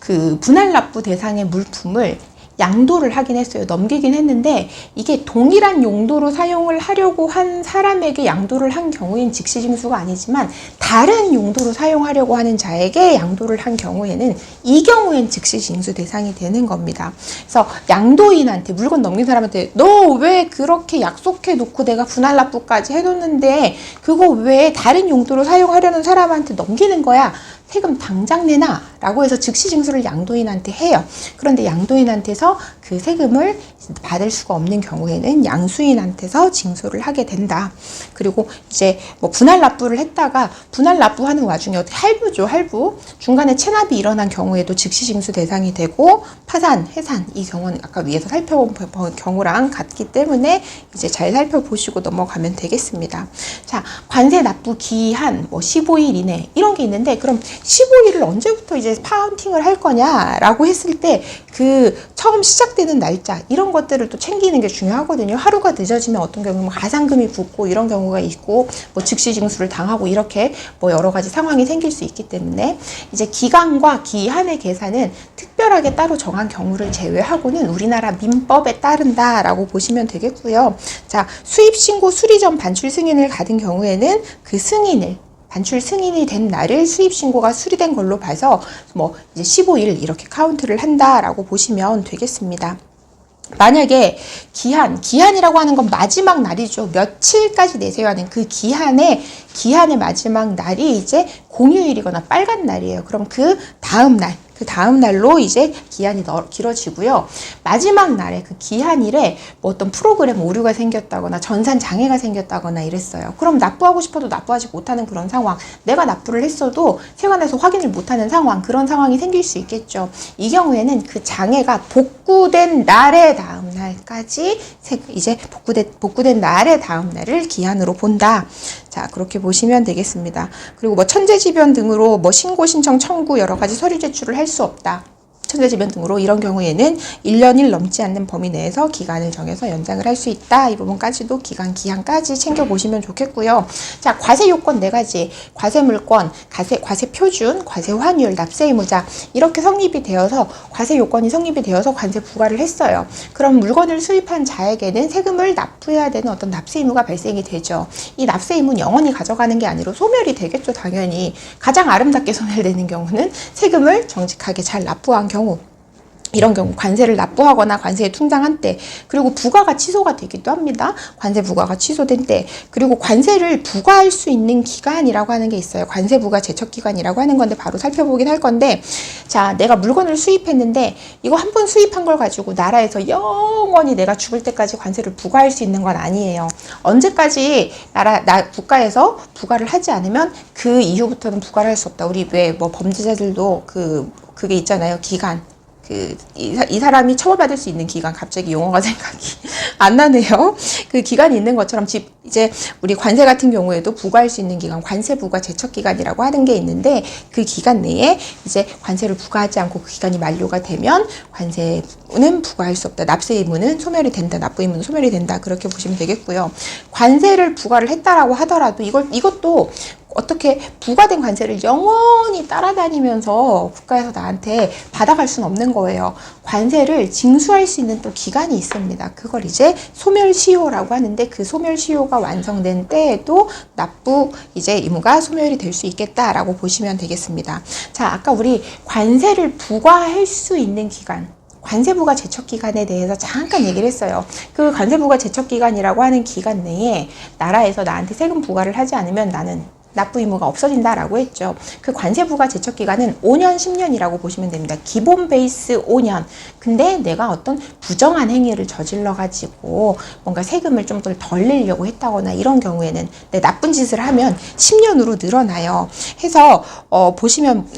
그 분할 납부 대상의 물품을 양도를 하긴 했어요. 넘기긴 했는데 이게 동일한 용도로 사용을 하려고 한 사람에게 양도를 한 경우엔 직시징수가 아니지만 다른 용도로 사용하려고 하는 자에게 양도를 한 경우에는 이 경우엔 직시징수 대상이 되는 겁니다. 그래서 양도인한테 물건 넘긴 사람한테 너 왜 그렇게 약속해 놓고 내가 분할 납부까지 해뒀는데 그거 왜 다른 용도로 사용하려는 사람한테 넘기는 거야? 세금 당장 내놔 라고 해서 즉시 징수를 양도인한테 해요. 그런데 양도인한테서 그 세금을 받을 수가 없는 경우에는 양수인한테서 징수를 하게 된다. 그리고 이제 뭐 분할 납부를 했다가 분할 납부하는 와중에 어떻게 할부죠, 할부. 중간에 체납이 일어난 경우에도 즉시 징수 대상이 되고 파산, 해산 이 경우는 아까 위에서 살펴본 경우랑 같기 때문에 이제 잘 살펴보시고 넘어가면 되겠습니다. 자, 관세 납부 기한 뭐 15일 이내 이런 게 있는데 그럼 15일을 언제부터 이제 카운팅을 할 거냐라고 했을 때 그 처음 시작되는 날짜 이런 것들을 또 챙기는 게 중요하거든요. 하루가 늦어지면 어떤 경우는 가산금이 붙고 이런 경우가 있고 뭐 즉시 징수를 당하고 이렇게 뭐 여러 가지 상황이 생길 수 있기 때문에 이제 기간과 기한의 계산은 특별하게 따로 정한 경우를 제외하고는 우리나라 민법에 따른다라고 보시면 되겠고요. 자, 수입신고 수리 전 반출 승인을 받은 경우에는 그 승인을 반출 승인이 된 날을 수입신고가 수리된 걸로 봐서 뭐 이제 15일 이렇게 카운트를 한다라고 보시면 되겠습니다. 만약에 기한이라고 하는 건 마지막 날이죠. 며칠까지 내세요 하는 그 기한의 마지막 날이 이제 공휴일이거나 빨간 날이에요. 그럼 그 다음 날로 이제 기한이 길어지고요. 마지막 날에 그 기한일에 뭐 어떤 프로그램 오류가 생겼다거나 전산 장애가 생겼다거나 이랬어요. 그럼 납부하고 싶어도 납부하지 못하는 그런 상황, 내가 납부를 했어도 세관에서 확인을 못하는 상황, 그런 상황이 생길 수 있겠죠. 이 경우에는 그 장애가 복구된 날의 다음 날까지 이제 복구된 날의 다음 날을 기한으로 본다. 자, 그렇게 보시면 되겠습니다. 그리고 뭐 천재지변 등으로 뭐 신고 신청 청구 여러 가지 서류 제출을 할 수 없다. 천재지변 등으로 이런 경우에는 1년일 넘지 않는 범위 내에서 기간을 정해서 연장을 할 수 있다. 이 부분까지도 기한까지 챙겨보시면 좋겠고요. 자, 과세 요건 4가지. 과세 물권, 과세 표준, 과세 환율, 납세 의무자 이렇게 성립이 되어서 과세 요건이 성립이 되어서 관세 부과를 했어요. 그럼 물건을 수입한 자에게는 세금을 납부해야 되는 어떤 납세 의무가 발생이 되죠. 이 납세 의무는 영원히 가져가는 게 아니라 소멸이 되겠죠, 당연히. 가장 아름답게 소멸되는 경우는 세금을 정직하게 잘 납부한 경우. 이런 경우 관세를 납부하거나 관세에 통장한 때, 그리고 부과가 취소가 되기도 합니다. 관세 부과가 취소된 때, 그리고 관세를 부과할 수 있는 기간이라고 하는 게 있어요. 관세 부과 제척 기간이라고 하는 건데 바로 살펴보긴 할 건데, 자, 내가 물건을 수입했는데 이거 한 번 수입한 걸 가지고 나라에서 영원히 내가 죽을 때까지 관세를 부과할 수 있는 건 아니에요. 언제까지 국가에서 부과를 하지 않으면 그 이후부터는 부과를 할 수 없다. 우리 왜 뭐 범죄자들도 그게 있잖아요. 기간. 이 사람이 처벌받을 수 있는 기간, 갑자기 용어가 생각이 안 나네요. 그 기간이 있는 것처럼 이제 우리 관세 같은 경우에도 부과할 수 있는 기간, 관세 부과 제척 기간이라고 하는 게 있는데 그 기간 내에 이제 관세를 부과하지 않고 그 기간이 만료가 되면 관세는 부과할 수 없다. 납세 의무는 소멸이 된다. 납부 의무는 소멸이 된다. 그렇게 보시면 되겠고요. 관세를 부과를 했다라고 하더라도 이것도 어떻게 부과된 관세를 영원히 따라다니면서 국가에서 나한테 받아갈 수는 없는 거예요. 관세를 징수할 수 있는 또 기간이 있습니다. 그걸 이제 소멸시효라고 하는데 그 소멸시효가 완성된 때에도 납부 이제 의무가 소멸이 될 수 있겠다라고 보시면 되겠습니다. 자, 아까 우리 관세를 부과할 수 있는 기간, 관세부과 제척기간에 대해서 잠깐 얘기를 했어요. 그 관세부과 제척기간이라고 하는 기간 내에 나라에서 나한테 세금 부과를 하지 않으면 나는 납부 의무가 없어진다라고 했죠. 그 관세부과 제척기간은 5년, 10년이라고 보시면 됩니다. 기본 베이스 5년. 근데 내가 어떤 부정한 행위를 저질러가지고 뭔가 세금을 좀 덜 내려고 했다거나 이런 경우에는 내 나쁜 짓을 하면 10년으로 늘어나요. 해서 보시면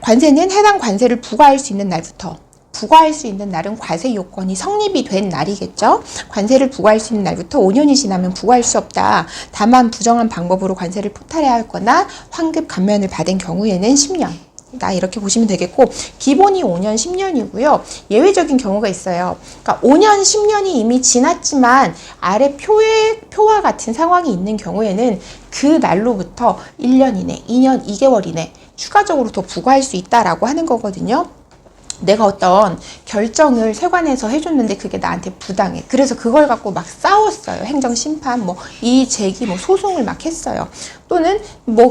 관세는 해당 관세를 부과할 수 있는 날부터 부과할 수 있는 날은 과세 요건이 성립이 된 날이겠죠. 관세를 부과할 수 있는 날부터 5년이 지나면 부과할 수 없다. 다만 부정한 방법으로 관세를 포탈해야 하거나 환급 감면을 받은 경우에는 10년. 나 이렇게 보시면 되겠고, 기본이 5년, 10년이고요. 예외적인 경우가 있어요. 그러니까 5년, 10년이 이미 지났지만 아래 표와 같은 상황이 있는 경우에는 그 날로부터 1년 이내, 2년, 2개월 이내 추가적으로 더 부과할 수 있다라고 하는 거거든요. 내가 어떤 결정을 세관에서 해줬는데 그게 나한테 부당해. 그래서 그걸 갖고 막 싸웠어요. 행정심판, 이의제기, 소송을 막 했어요. 또는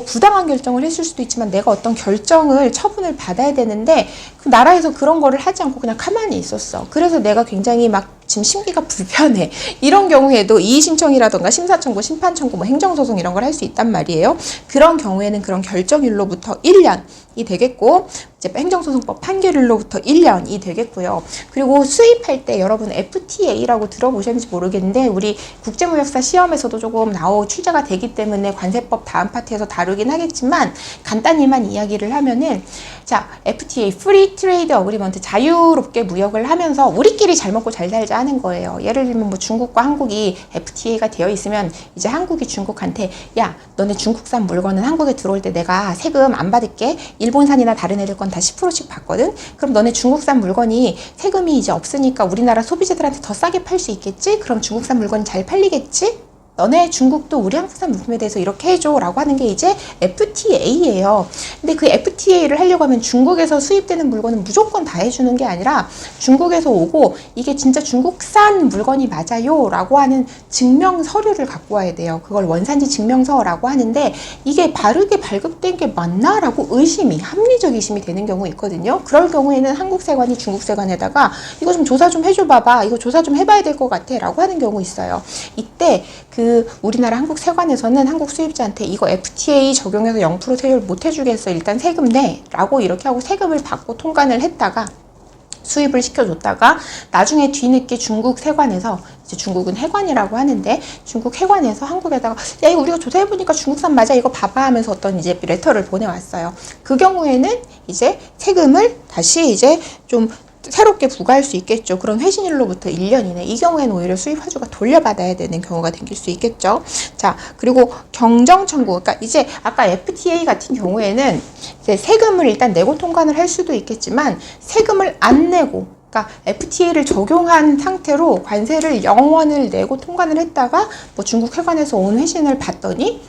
부당한 결정을 했을 수도 있지만 내가 어떤 결정을 처분을 받아야 되는데 그 나라에서 그런 거를 하지 않고 그냥 가만히 있었어. 그래서 내가 굉장히 막 지금 심기가 불편해. 이런 경우에도 이의신청이라던가 심사청구, 심판청구, 행정소송 이런 걸 할 수 있단 말이에요. 그런 경우에는 그런 결정일로부터 1년이 되겠고, 이제 행정소송법 판결일로부터 1년이 되겠고요. 그리고 수입할 때 여러분 FTA라고 들어보셨는지 모르겠는데 우리 국제무역사 시험에서도 조금 출제가 되기 때문에 관세법 다음 파트에서 다루긴 하겠지만 간단히만 이야기를 하면은, 자, FTA, Free Trade Agreement, 자유롭게 무역을 하면서 우리끼리 잘 먹고 잘 살자 하는 거예요. 예를 들면 중국과 한국이 FTA가 되어 있으면 이제 한국이 중국한테, 야, 너네 중국산 물건은 한국에 들어올 때 내가 세금 안 받을게. 일본산이나 다른 애들 건 다 10%씩 받거든. 그럼 너네 중국산 물건이 세금이 이제 없으니까 우리나라 소비자들한테 더 싸게 팔 수 있겠지? 그럼 중국산 물건이 잘 팔리겠지? 너네 중국도 우리 한국산 물품에 대해서 이렇게 해줘 라고 하는 게 이제 FTA예요. 근데 그 FTA를 하려고 하면 중국에서 수입되는 물건은 무조건 다 해주는 게 아니라 중국에서 오고 이게 진짜 중국산 물건이 맞아요 라고 하는 증명 서류를 갖고 와야 돼요. 그걸 원산지 증명서라고 하는데 이게 바르게 발급된 게 맞나? 라고 합리적 의심이 되는 경우 있거든요. 그럴 경우에는 한국 세관이 중국 세관에다가 이거 좀 조사 좀 해줘 봐봐. 이거 조사 좀 해봐야 될 것 같아 라고 하는 경우 있어요. 이때 우리나라 한국 세관에서는 한국 수입자한테 이거 FTA 적용해서 0% 세율 못 해주겠어. 일단 세금 내. 라고 이렇게 하고 세금을 받고 통관을 했다가 수입을 시켜줬다가 나중에 뒤늦게 중국 세관에서, 이제 중국은 해관이라고 하는데 중국 해관에서 한국에다가 야, 이거 우리가 조사해보니까 중국산 맞아. 이거 봐봐 하면서 어떤 이제 레터를 보내왔어요. 그 경우에는 이제 세금을 다시 이제 좀 새롭게 부과할 수 있겠죠. 그런 회신일로부터 1년 이내. 이 경우에는 오히려 수입화주가 돌려받아야 되는 경우가 생길 수 있겠죠. 자, 그리고 경정 청구. 그러니까 이제 아까 FTA 같은 경우에는 이제 세금을 일단 내고 통관을 할 수도 있겠지만 세금을 안 내고, 그러니까 FTA를 적용한 상태로 관세를 0원을 내고 통관을 했다가 중국 해관에서 온 회신을 봤더니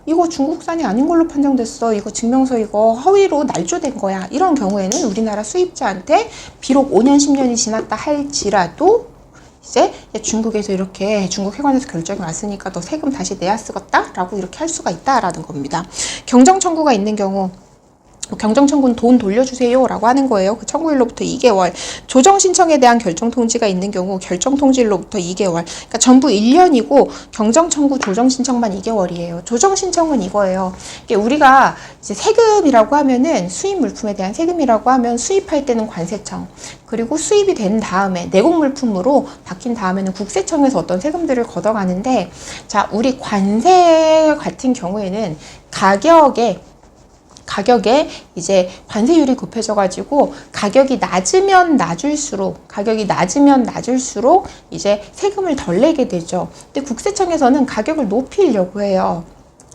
이거 중국산이 아닌 걸로 판정됐어. 이거 증명서 이거 허위로 날조된 거야. 이런 경우에는 우리나라 수입자한테 비록 5년, 10년이 지났다 할지라도 이제 중국에서 이렇게 중국 해관에서 결정이 왔으니까 너 세금 다시 내야 쓰겠다? 라고 이렇게 할 수가 있다라는 겁니다. 경정 청구가 있는 경우, 경정 청구는 돈 돌려주세요 라고 하는 거예요. 그 청구일로부터 2개월. 조정 신청에 대한 결정 통지가 있는 경우 결정 통지일로부터 2개월. 그러니까 전부 1년이고 경정 청구 조정 신청만 2개월이에요. 조정 신청은 이거예요. 우리가 이제 세금이라고 하면은 수입 물품에 대한 세금이라고 하면 수입할 때는 관세청, 그리고 수입이 된 다음에 내국 물품으로 바뀐 다음에는 국세청에서 어떤 세금들을 걷어가는데, 자, 우리 관세 같은 경우에는 가격에 이제 관세율이 곱해져가지고 가격이 낮으면 낮을수록 이제 세금을 덜 내게 되죠. 근데 국세청에서는 가격을 높이려고 해요.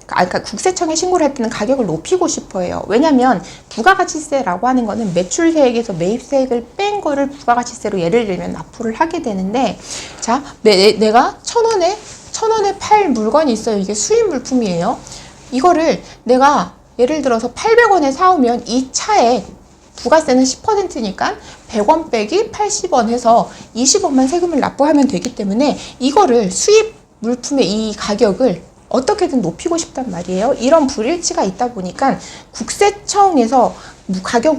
그러니까 국세청에 신고를 할 때는 가격을 높이고 싶어 해요. 왜냐면 부가가치세라고 하는 거는 매출세액에서 매입세액을 뺀 거를 부가가치세로 예를 들면 납부를 하게 되는데, 자, 내가 1,000원에 팔 물건이 있어요. 이게 수입 물품이에요. 이거를 내가 예를 들어서 800원에 사오면 이 차에 부가세는 10%니까 100원 빼기 80원 해서 20원만 세금을 납부하면 되기 때문에 이거를 수입 물품의 이 가격을 어떻게든 높이고 싶단 말이에요. 이런 불일치가 있다 보니까 국세청에서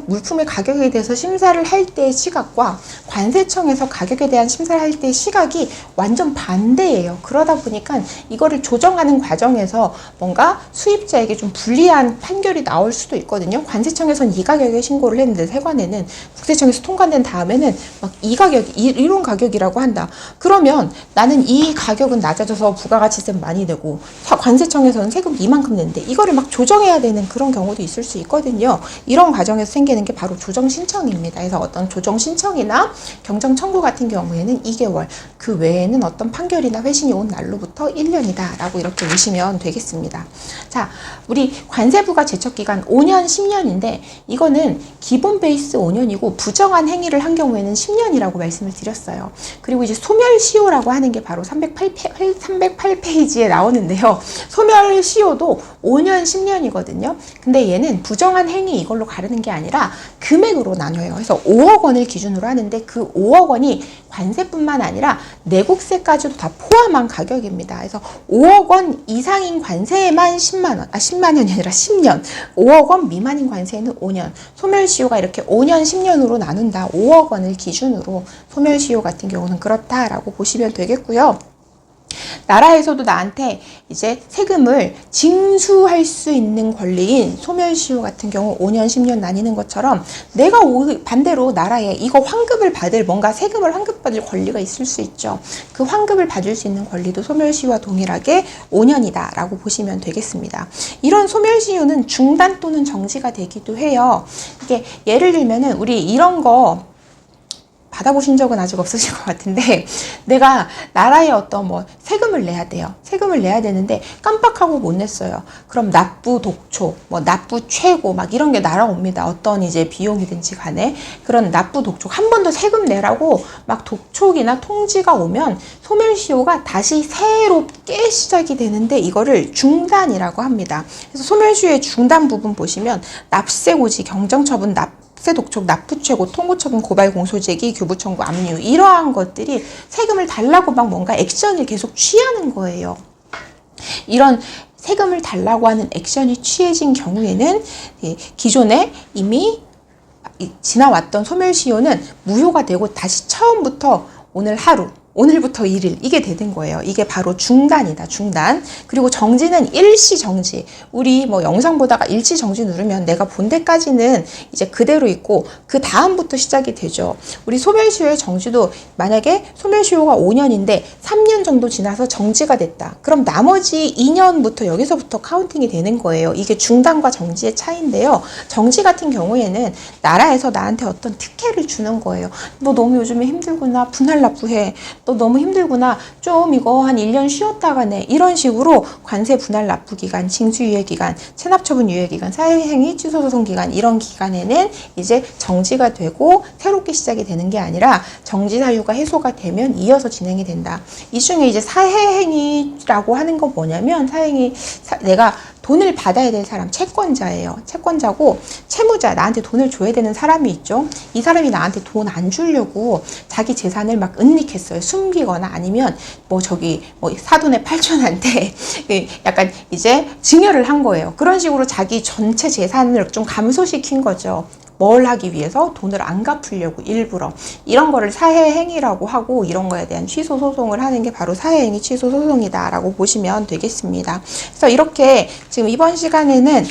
물품의 가격에 대해서 심사를 할 때의 시각과 관세청에서 가격에 대한 심사를 할 때의 시각이 완전 반대예요. 그러다 보니까 이거를 조정하는 과정에서 뭔가 수입자에게 좀 불리한 판결이 나올 수도 있거든요. 관세청에서는 이 가격에 신고를 했는데 세관에는 국세청에서 통과된 다음에는 막 이 가격이 이런 가격이라고 한다. 그러면 나는 이 가격은 낮아져서 부가가치세 많이 내고 관세청에서는 세금 이만큼 낸대. 이거를 막 조정해야 되는 그런 경우도 있을 수 있거든요. 이런 과정에서 생기는 게 바로 조정 신청입니다. 그래서 어떤 조정 신청이나 경정 청구 같은 경우에는 2개월, 그 외에는 어떤 판결이나 회신이 온 날로부터 1년이다 라고 이렇게 보시면 되겠습니다. 자, 우리 관세부가 제척기간 5년, 10년인데 이거는 기본 베이스 5년이고 부정한 행위를 한 경우에는 10년이라고 말씀을 드렸어요. 그리고 이제 소멸시효라고 하는 게 바로 308페이지에 나오는데요. 소멸시효도 5년, 10년이거든요. 근데 얘는 부정한 행위 이걸로 가르는 게 아니라 금액으로 나눠요. 그래서 5억 원을 기준으로 하는데 그 5억 원이 관세뿐만 아니라 내국세까지도 다 포함한 가격입니다. 그래서 5억 원 이상인 관세에만 10만 원, 10만 원이 아니라 10년, 5억 원 미만인 관세에는 5년, 소멸시효가 이렇게 5년, 10년으로 나눈다. 5억 원을 기준으로 소멸시효 같은 경우는 그렇다라고 보시면 되겠고요. 나라에서도 나한테 이제 세금을 징수할 수 있는 권리인 소멸시효 같은 경우 5년, 10년 나뉘는 것처럼 내가 반대로 나라에 이거 환급을 받을 뭔가 세금을 환급받을 권리가 있을 수 있죠. 그 환급을 받을 수 있는 권리도 소멸시효와 동일하게 5년이다 라고 보시면 되겠습니다. 이런 소멸시효는 중단 또는 정지가 되기도 해요. 이게 예를 들면은 우리 이런 거 받아보신 적은 아직 없으실 것 같은데 내가 나라에 어떤 뭐 세금을 내야 돼요. 세금을 내야 되는데 깜빡하고 못 냈어요. 그럼 납부 독촉, 뭐 납부 최고 막 이런 게 날아옵니다. 어떤 이제 비용이든지 간에 그런 납부 독촉 한 번 더 세금 내라고 막 독촉이나 통지가 오면 소멸시효가 다시 새롭게 시작이 되는데 이거를 중단이라고 합니다. 그래서 소멸시효의 중단 부분 보시면 납세고지, 경정처분, 독촉, 납부최고, 통고처분, 고발, 공소제기, 교부청구, 압류 이러한 것들이 세금을 달라고 막 뭔가 액션을 계속 취하는 거예요. 이런 세금을 달라고 하는 액션이 취해진 경우에는 기존에 이미 지나왔던 소멸시효는 무효가 되고 다시 처음부터 오늘 하루, 오늘부터 1일 이게 되는 거예요. 이게 바로 중단이다. 중단. 그리고 정지는 일시 정지. 우리 뭐 영상 보다가 일시 정지 누르면 내가 본 데까지는 이제 그대로 있고 그 다음부터 시작이 되죠. 우리 소멸시효의 정지도 만약에 소멸시효가 5년인데 3년 정도 지나서 정지가 됐다. 그럼 나머지 2년부터 여기서부터 카운팅이 되는 거예요. 이게 중단과 정지의 차이인데요. 정지 같은 경우에는 나라에서 나한테 어떤 특혜를 주는 거예요. 너 너무 요즘에 힘들구나. 분할 납부해. 너 너무 힘들구나. 좀 이거 한 1년 쉬었다가 내. 이런 식으로 관세 분할 납부 기간, 징수 유예 기간, 체납처분 유예 기간, 사회행위 취소 소송 기간 이런 기간에는 이제 정지가 되고 새롭게 시작이 되는 게 아니라 정지 사유가 해소가 되면 이어서 진행이 된다. 이 중에 이제 사회행위라고 하는 건 뭐냐면 내가 돈을 받아야 될 사람, 채권자예요. 채권자고 채무자, 나한테 돈을 줘야 되는 사람이 있죠. 이 사람이 나한테 돈 안 주려고 자기 재산을 막 은닉했어요. 숨기거나 아니면 뭐 사돈의 8촌한테 약간 이제 증여를 한 거예요. 그런 식으로 자기 전체 재산을 좀 감소시킨 거죠. 뭘 하기 위해서 돈을 안 갚으려고 일부러 이런 거를 사회행위라고 하고 이런 거에 대한 취소 소송을 하는 게 바로 사회행위 취소 소송이다 라고 보시면 되겠습니다. 그래서 이렇게 지금 이번 시간에는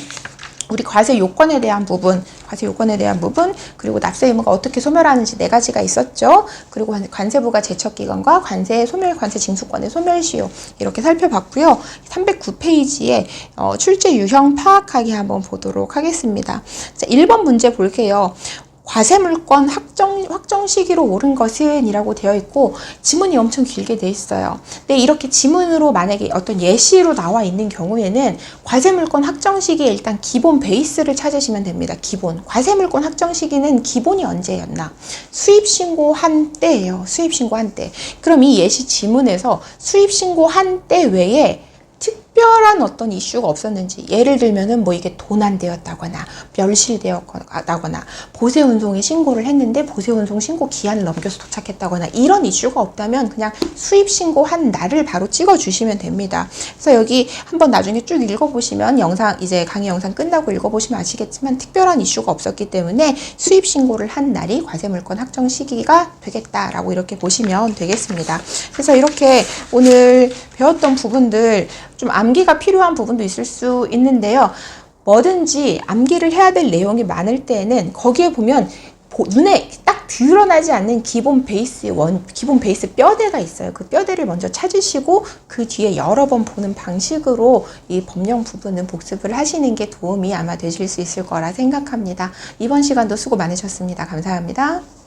우리 과세 요건에 대한 부분, 그리고 납세 의무가 어떻게 소멸하는지 4가지가 있었죠. 그리고 관세부가 제척기간과 관세 징수권의 소멸시효 이렇게 살펴봤고요. 309페이지에 출제 유형 파악하기 한번 보도록 하겠습니다. 자, 1번 문제 볼게요. 과세물권 확정 시기로 옳은 것은 이라고 되어 있고 지문이 엄청 길게 돼 있어요. 근데 이렇게 지문으로 만약에 어떤 예시로 나와 있는 경우에는 과세물권 확정 시기에 일단 기본 베이스를 찾으시면 됩니다. 기본. 과세물권 확정 시기는 기본이 언제였나? 수입신고한 때예요. 수입신고한 때. 그럼 이 예시 지문에서 수입신고한 때 외에 특별한 어떤 이슈가 없었는지, 예를 들면은 뭐 이게 도난되었다거나 멸실되었다거나 보세운송에 신고를 했는데 보세운송 신고 기한을 넘겨서 도착했다거나 이런 이슈가 없다면 그냥 수입신고한 날을 바로 찍어 주시면 됩니다. 그래서 여기 한번 나중에 쭉 읽어보시면 이제 강의 영상 끝나고 읽어보시면 아시겠지만 특별한 이슈가 없었기 때문에 수입신고를 한 날이 과세물권 확정 시기가 되겠다라고 이렇게 보시면 되겠습니다. 그래서 이렇게 오늘 배웠던 부분들 좀 암기가 필요한 부분도 있을 수 있는데요. 뭐든지 암기를 해야 될 내용이 많을 때에는 거기에 보면 눈에 딱 드러나지 않는 기본 베이스 뼈대가 있어요. 그 뼈대를 먼저 찾으시고 그 뒤에 여러 번 보는 방식으로 이 법령 부분은 복습을 하시는 게 도움이 아마 되실 수 있을 거라 생각합니다. 이번 시간도 수고 많으셨습니다. 감사합니다.